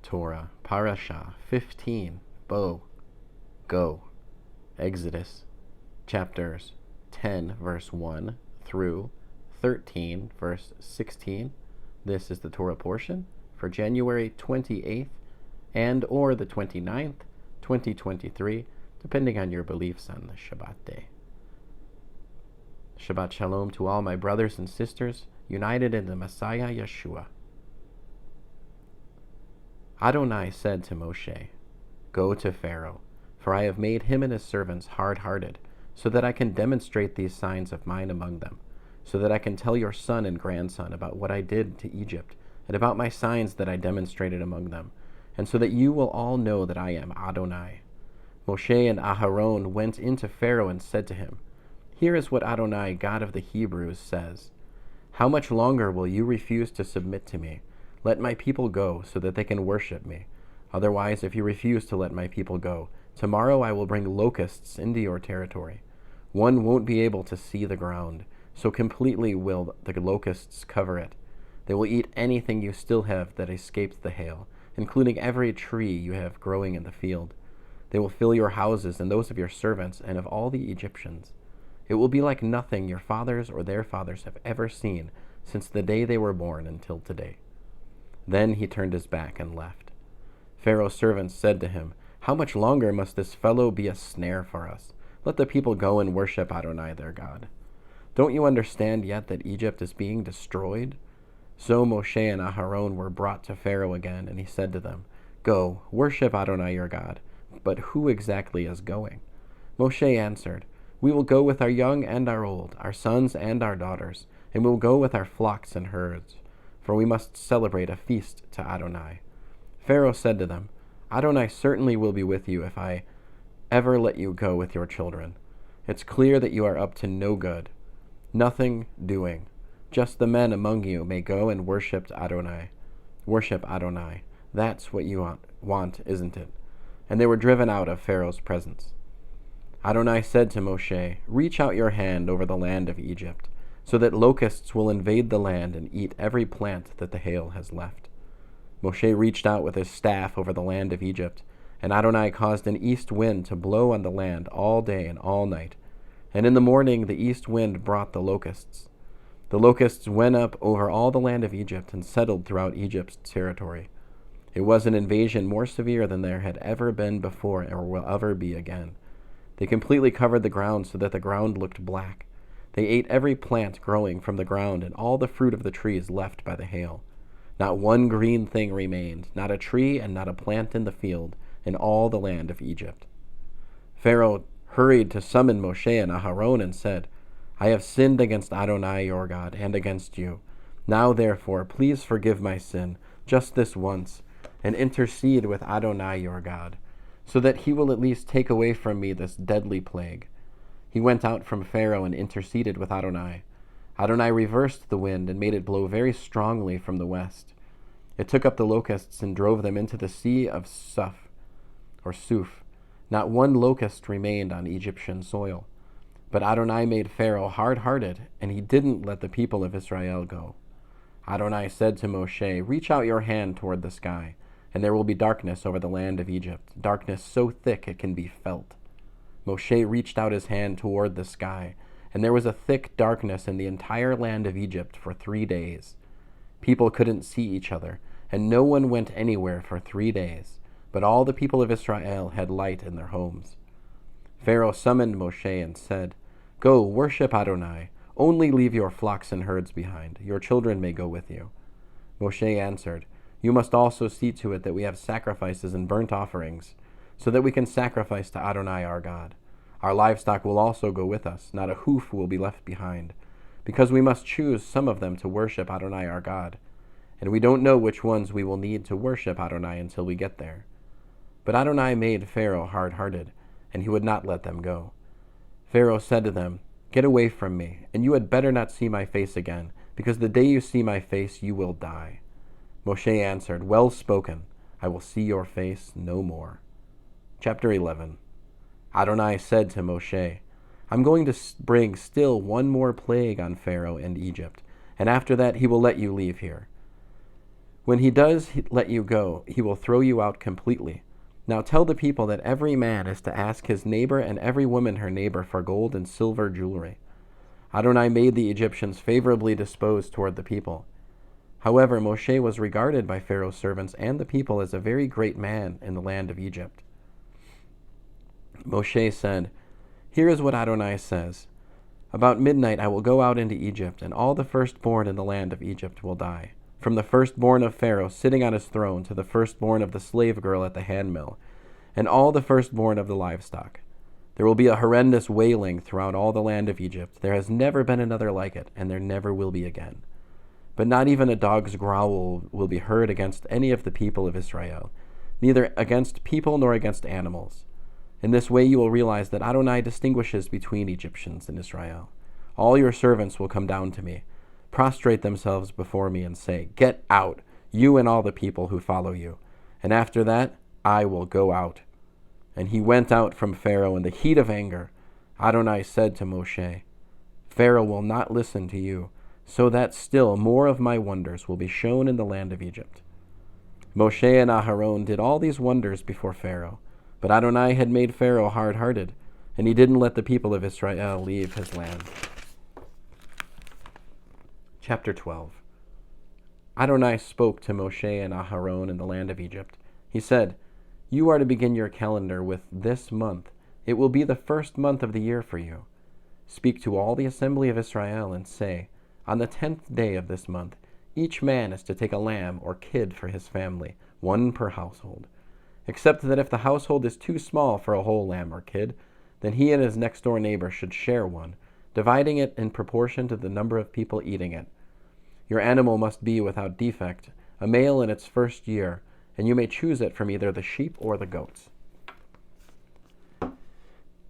Torah, Parashah 15, Bo, Go, Exodus, chapters 10, verse 1 through 13, verse 16. This is the Torah portion for January 28th and or the 29th, 2023, depending on your beliefs on the Shabbat day. Shabbat Shalom to all my brothers and sisters united in the Messiah Yeshua. Adonai said to Moshe, "Go to Pharaoh, for I have made him and his servants hard-hearted, so that I can demonstrate these signs of mine among them, so that I can tell your son and grandson about what I did to Egypt, and about my signs that I demonstrated among them, and so that you will all know that I am Adonai." Moshe and Aharon went into Pharaoh and said to him, "Here is what Adonai, God of the Hebrews, says, How much longer will you refuse to submit to me? Let my people go, so that they can worship me. Otherwise, if you refuse to let my people go, tomorrow I will bring locusts into your territory. One won't be able to see the ground, so completely will the locusts cover it. They will eat anything you still have that escapes the hail, including every tree you have growing in the field. They will fill your houses and those of your servants and of all the Egyptians. It will be like nothing your fathers or their fathers have ever seen since the day they were born until today." Then he turned his back and left. Pharaoh's servants said to him, "How much longer must this fellow be a snare for us? Let the people go and worship Adonai their God. Don't you understand yet that Egypt is being destroyed?" So Moshe and Aharon were brought to Pharaoh again, and he said to them, "Go, worship Adonai your God. But who exactly is going?" Moshe answered, "We will go with our young and our old, our sons and our daughters, and we will go with our flocks and herds, for we must celebrate a feast to Adonai." Pharaoh said to them, "Adonai certainly will be with you if I ever let you go with your children. It's clear that you are up to no good. Nothing doing. Just the men among you may go and worship Adonai. Worship Adonai. That's what you want, isn't it?" And they were driven out of Pharaoh's presence. Adonai said to Moshe, "Reach out your hand over the land of Egypt, so that locusts will invade the land and eat every plant that the hail has left." Moshe reached out with his staff over the land of Egypt, and Adonai caused an east wind to blow on the land all day and all night. And in the morning the east wind brought the locusts. The locusts went up over all the land of Egypt and settled throughout Egypt's territory. It was an invasion more severe than there had ever been before or will ever be again. They completely covered the ground so that the ground looked black. They ate every plant growing from the ground and all the fruit of the trees left by the hail. Not one green thing remained, not a tree and not a plant in the field, in all the land of Egypt. Pharaoh hurried to summon Moshe and Aharon and said, "I have sinned against Adonai your God and against you. Now therefore, please forgive my sin, just this once, and intercede with Adonai your God, so that he will at least take away from me this deadly plague." He went out from Pharaoh and interceded with Adonai. Adonai reversed the wind and made it blow very strongly from the west. It took up the locusts and drove them into the sea of Suf. Not one locust remained on Egyptian soil. But Adonai made Pharaoh hard-hearted, and he didn't let the people of Israel go. Adonai said to Moshe, "Reach out your hand toward the sky, and there will be darkness over the land of Egypt, darkness so thick it can be felt." Moshe reached out his hand toward the sky, and there was a thick darkness in the entire land of Egypt for 3 days. People couldn't see each other, and no one went anywhere for 3 days, but all the people of Israel had light in their homes. Pharaoh summoned Moshe and said, "Go, worship Adonai. Only leave your flocks and herds behind. Your children may go with you." Moshe answered, "You must also see to it that we have sacrifices and burnt offerings, so that we can sacrifice to Adonai our God. Our livestock will also go with us, not a hoof will be left behind, because we must choose some of them to worship Adonai our God, and we don't know which ones we will need to worship Adonai until we get there." But Adonai made Pharaoh hard-hearted, and he would not let them go. Pharaoh said to them, "Get away from me, and you had better not see my face again, because the day you see my face you will die." Moshe answered, "Well spoken, I will see your face no more." Chapter 11. Adonai said to Moshe, "I'm going to bring still one more plague on Pharaoh and Egypt, and after that he will let you leave here. When he does let you go, he will throw you out completely. Now tell the people that every man is to ask his neighbor and every woman her neighbor for gold and silver jewelry. Adonai made the Egyptians favorably disposed toward the people. However, Moshe was regarded by Pharaoh's servants and the people as a very great man in the land of Egypt. Moshe said, "Here is what Adonai says. About midnight I will go out into Egypt, and all the firstborn in the land of Egypt will die. From the firstborn of Pharaoh sitting on his throne to the firstborn of the slave girl at the handmill, and all the firstborn of the livestock. There will be a horrendous wailing throughout all the land of Egypt. There has never been another like it, and there never will be again. But not even a dog's growl will be heard against any of the people of Israel, neither against people nor against animals. In this way you will realize that Adonai distinguishes between Egyptians and Israel. All your servants will come down to me, prostrate themselves before me, and say, 'Get out, you and all the people who follow you.' And after that, I will go out." And he went out from Pharaoh in the heat of anger. Adonai said to Moshe, "Pharaoh will not listen to you, so that still more of my wonders will be shown in the land of Egypt." Moshe and Aharon did all these wonders before Pharaoh, but Adonai had made Pharaoh hard-hearted, and he didn't let the people of Israel leave his land. Chapter 12. Adonai spoke to Moshe and Aharon in the land of Egypt. He said, "You are to begin your calendar with this month. It will be the first month of the year for you. Speak to all the assembly of Israel and say, 'On the 10th day of this month, each man is to take a lamb or kid for his family, one per household. Except that if the household is too small for a whole lamb or kid, then he and his next-door neighbor should share one, dividing it in proportion to the number of people eating it. Your animal must be without defect, a male in its first year, and you may choose it from either the sheep or the goats.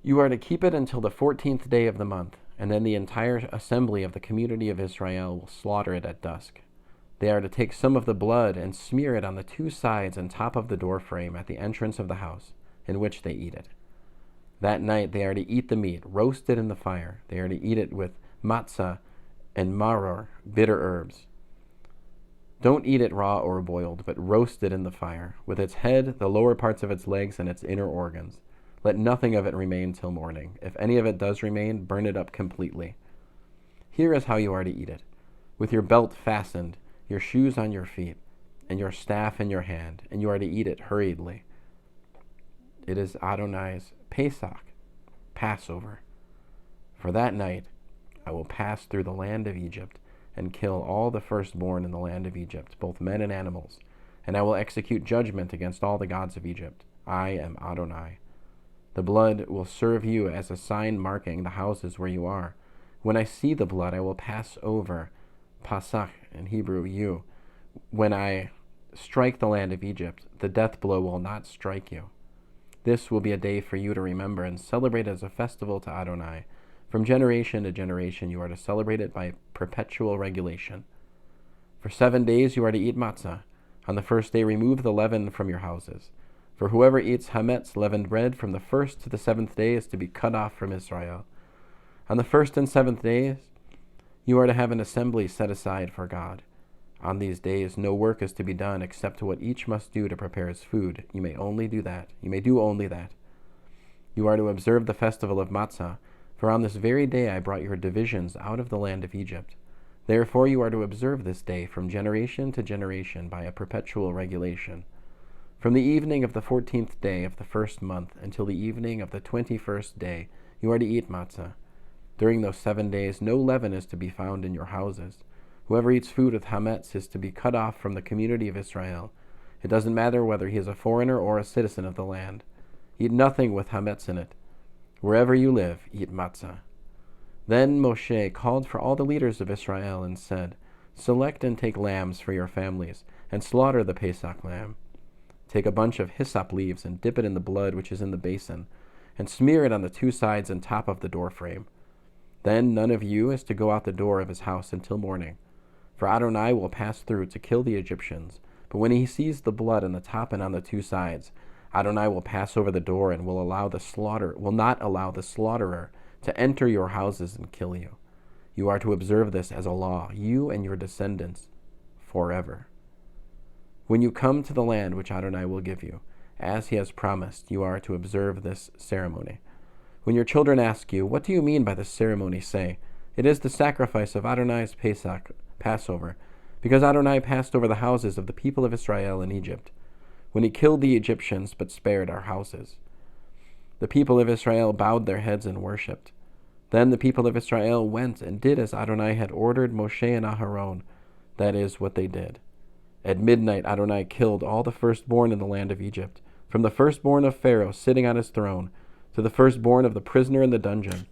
You are to keep it until the 14th day of the month, and then the entire assembly of the community of Israel will slaughter it at dusk. They are to take some of the blood and smear it on the two sides and top of the doorframe at the entrance of the house, in which they eat it. That night they are to eat the meat, roasted in the fire. They are to eat it with matzah and maror, bitter herbs. Don't eat it raw or boiled, but roast it in the fire, with its head, the lower parts of its legs, and its inner organs. Let nothing of it remain till morning. If any of it does remain, burn it up completely. Here is how you are to eat it. With your belt fastened, your shoes on your feet, and your staff in your hand, and you are to eat it hurriedly. It is Adonai's Pesach, Passover. For that night I will pass through the land of Egypt, and kill all the firstborn in the land of Egypt, both men and animals, and I will execute judgment against all the gods of Egypt. I am Adonai. The blood will serve you as a sign marking the houses where you are. When I see the blood, I will pass over, Pasach in Hebrew, you. When I strike the land of Egypt, the death blow will not strike you. This will be a day for you to remember and celebrate as a festival to Adonai. From generation to generation you are to celebrate it by perpetual regulation. For 7 days you are to eat matzah. On the first day remove the leaven from your houses. For whoever eats hametz, leavened bread, from the 1st to the 7th day is to be cut off from Israel. On the 1st and 7th days you are to have an assembly set aside for God. On these days no work is to be done except what each must do to prepare his food. You may do only that. You are to observe the festival of matzah, for on this very day I brought your divisions out of the land of Egypt. Therefore you are to observe this day from generation to generation by a perpetual regulation. From the evening of the 14th day of the first month until the evening of the 21st day, you are to eat matzah. During those 7 days, no leaven is to be found in your houses. Whoever eats food with hametz is to be cut off from the community of Israel. It doesn't matter whether he is a foreigner or a citizen of the land. Eat nothing with hametz in it. Wherever you live, eat matzah. Then Moshe called for all the leaders of Israel and said, "Select and take lambs for your families, and slaughter the Pesach lamb. Take a bunch of hyssop leaves and dip it in the blood which is in the basin, and smear it on the two sides and top of the doorframe. Then none of you is to go out the door of his house until morning. For Adonai will pass through to kill the Egyptians, but when he sees the blood on the top and on the two sides, Adonai will pass over the door and will not allow the slaughterer to enter your houses and kill you. You are to observe this as a law, you and your descendants, forever." When you come to the land which Adonai will give you, as he has promised, you are to observe this ceremony. When your children ask you, what do you mean by this ceremony? Say, it is the sacrifice of Adonai's Pesach, Passover, because Adonai passed over the houses of the people of Israel in Egypt, when he killed the Egyptians but spared our houses. The people of Israel bowed their heads and worshipped. Then the people of Israel went and did as Adonai had ordered Moshe and Aharon. That is what they did. At midnight Adonai killed all the firstborn in the land of Egypt, from the firstborn of Pharaoh sitting on his throne, to the firstborn of the prisoner in the dungeon,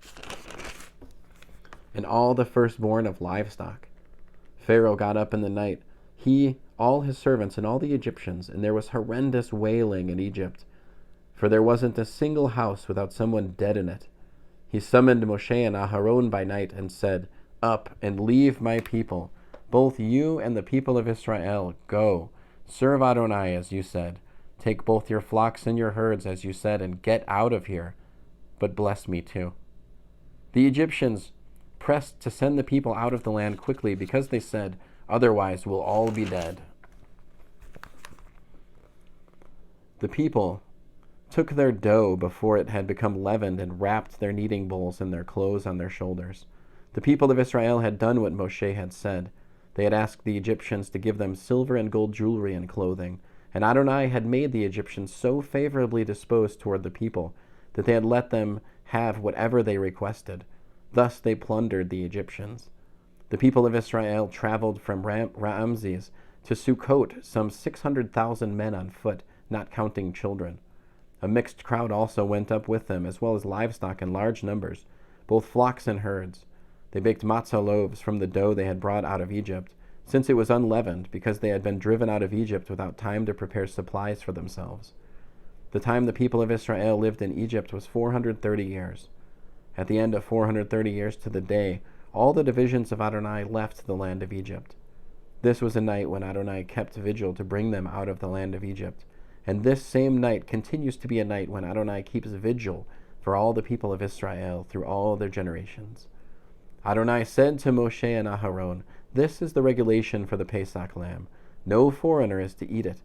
and all the firstborn of livestock. Pharaoh got up in the night, he, all his servants, and all the Egyptians, and there was horrendous wailing in Egypt, for there wasn't a single house without someone dead in it. He summoned Moshe and Aharon by night and said, Up and leave my people, both you and the people of Israel. Go, serve Adonai as you said. Take both your flocks and your herds as you said, and get out of here, but bless me too. The Egyptians pressed to send the people out of the land quickly because they said, Otherwise we'll all be dead. The people took their dough before it had become leavened and wrapped their kneading bowls in their clothes on their shoulders. The people of Israel had done what Moshe had said. They had asked the Egyptians to give them silver and gold jewelry and clothing, and Adonai had made the Egyptians so favorably disposed toward the people that they had let them have whatever they requested. Thus they plundered the Egyptians. The people of Israel traveled from Ramses to Sukkot, some 600,000 men on foot, not counting children. A mixed crowd also went up with them, as well as livestock in large numbers, both flocks and herds. They baked matzah loaves from the dough they had brought out of Egypt, since it was unleavened, because they had been driven out of Egypt without time to prepare supplies for themselves. The time the people of Israel lived in Egypt was 430 years. At the end of 430 years to the day, all the divisions of Adonai left the land of Egypt. This was a night when Adonai kept vigil to bring them out of the land of Egypt. And this same night continues to be a night when Adonai keeps vigil for all the people of Israel through all their generations. Adonai said to Moshe and Aharon, This is the regulation for the Pesach lamb. No foreigner is to eat it.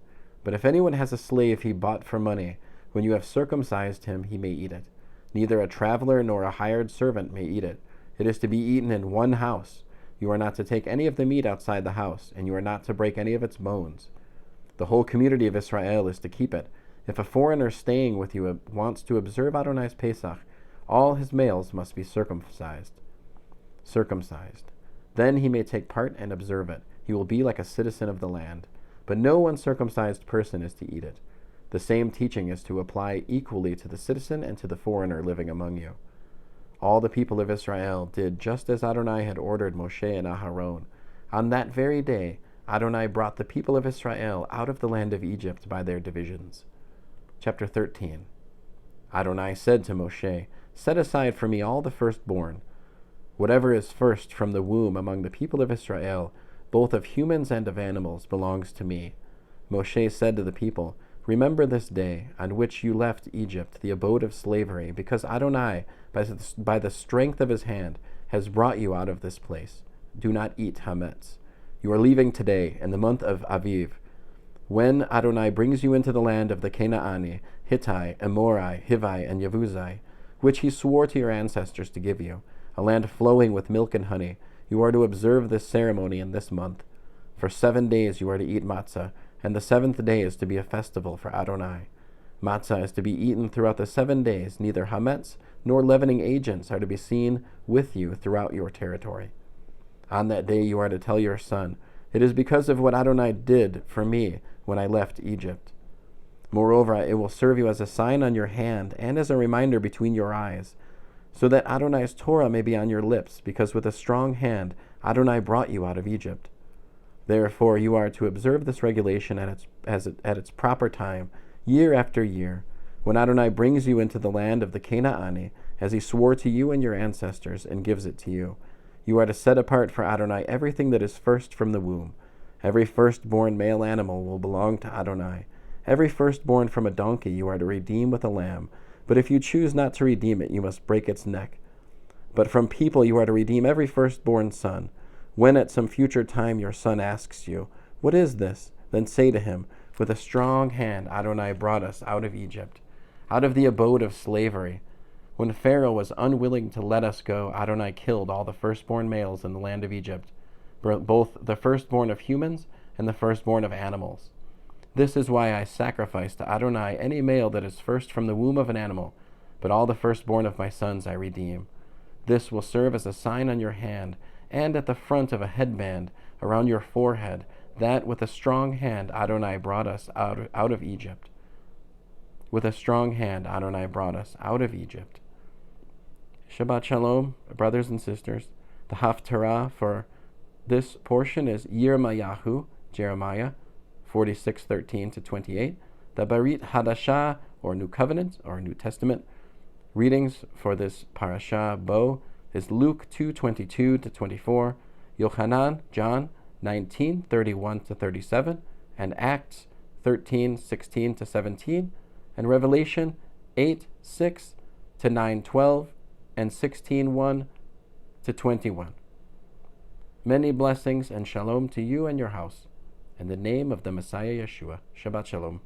But if anyone has a slave he bought for money, when you have circumcised him, he may eat it. Neither a traveler nor a hired servant may eat it. It is to be eaten in one house. You are not to take any of the meat outside the house, and you are not to break any of its bones. The whole community of Israel is to keep it. If a foreigner staying with you wants to observe Adonai's Pesach, all his males must be circumcised. Then he may take part and observe it. He will be like a citizen of the land. But no uncircumcised person is to eat it. The same teaching is to apply equally to the citizen and to the foreigner living among you. All the people of Israel did just as Adonai had ordered Moshe and Aharon. On that very day, Adonai brought the people of Israel out of the land of Egypt by their divisions. Chapter 13. Adonai said to Moshe, Set aside for me all the firstborn. Whatever is first from the womb among the people of Israel, both of humans and of animals, belongs to me. Moshe said to the people, Remember this day on which you left Egypt, the abode of slavery, because Adonai, by the strength of his hand, has brought you out of this place. Do not eat hametz. You are leaving today, in the month of Aviv, when Adonai brings you into the land of the Canaani, Hittite, Amorai, Hivai, and Yebusai, which he swore to your ancestors to give you, a land flowing with milk and honey. You are to observe this ceremony in this month. For 7 days you are to eat matzah, and the 7th day is to be a festival for Adonai. Matzah is to be eaten throughout the 7 days. Neither hametz nor leavening agents are to be seen with you throughout your territory. On that day you are to tell your son, It is because of what Adonai did for me when I left Egypt. Moreover, it will serve you as a sign on your hand and as a reminder between your eyes, so that Adonai's Torah may be on your lips, because with a strong hand Adonai brought you out of Egypt. Therefore you are to observe this regulation at its proper time, year after year, when Adonai brings you into the land of the Canaani, as he swore to you and your ancestors, and gives it to you. You are to set apart for Adonai everything that is first from the womb. Every firstborn male animal will belong to Adonai. Every firstborn from a donkey you are to redeem with a lamb. But if you choose not to redeem it, you must break its neck. But from people you are to redeem every firstborn son. When at some future time your son asks you, What is this? Then say to him, with a strong hand Adonai brought us out of Egypt, out of the abode of slavery. When Pharaoh was unwilling to let us go, Adonai killed all the firstborn males in the land of Egypt, both the firstborn of humans and the firstborn of animals. This is why I sacrifice to Adonai any male that is first from the womb of an animal, but all the firstborn of my sons I redeem. This will serve as a sign on your hand, and at the front of a headband around your forehead, that with a strong hand Adonai brought us out of Egypt. With a strong hand Adonai brought us out of Egypt. Shabbat Shalom, brothers and sisters. The Haftarah for this portion is Yirmayahu, Jeremiah 46:13-28. The Barit Hadashah, or New Covenant, or New Testament, readings for this Parashah, Bo, is Luke 2:22-24, Yochanan, John 19:31-37, and Acts 13:16-17, and Revelation 8:6-9:12, and 16:1-21. Many blessings and shalom to you and your house. In the name of the Messiah Yeshua. Shabbat Shalom.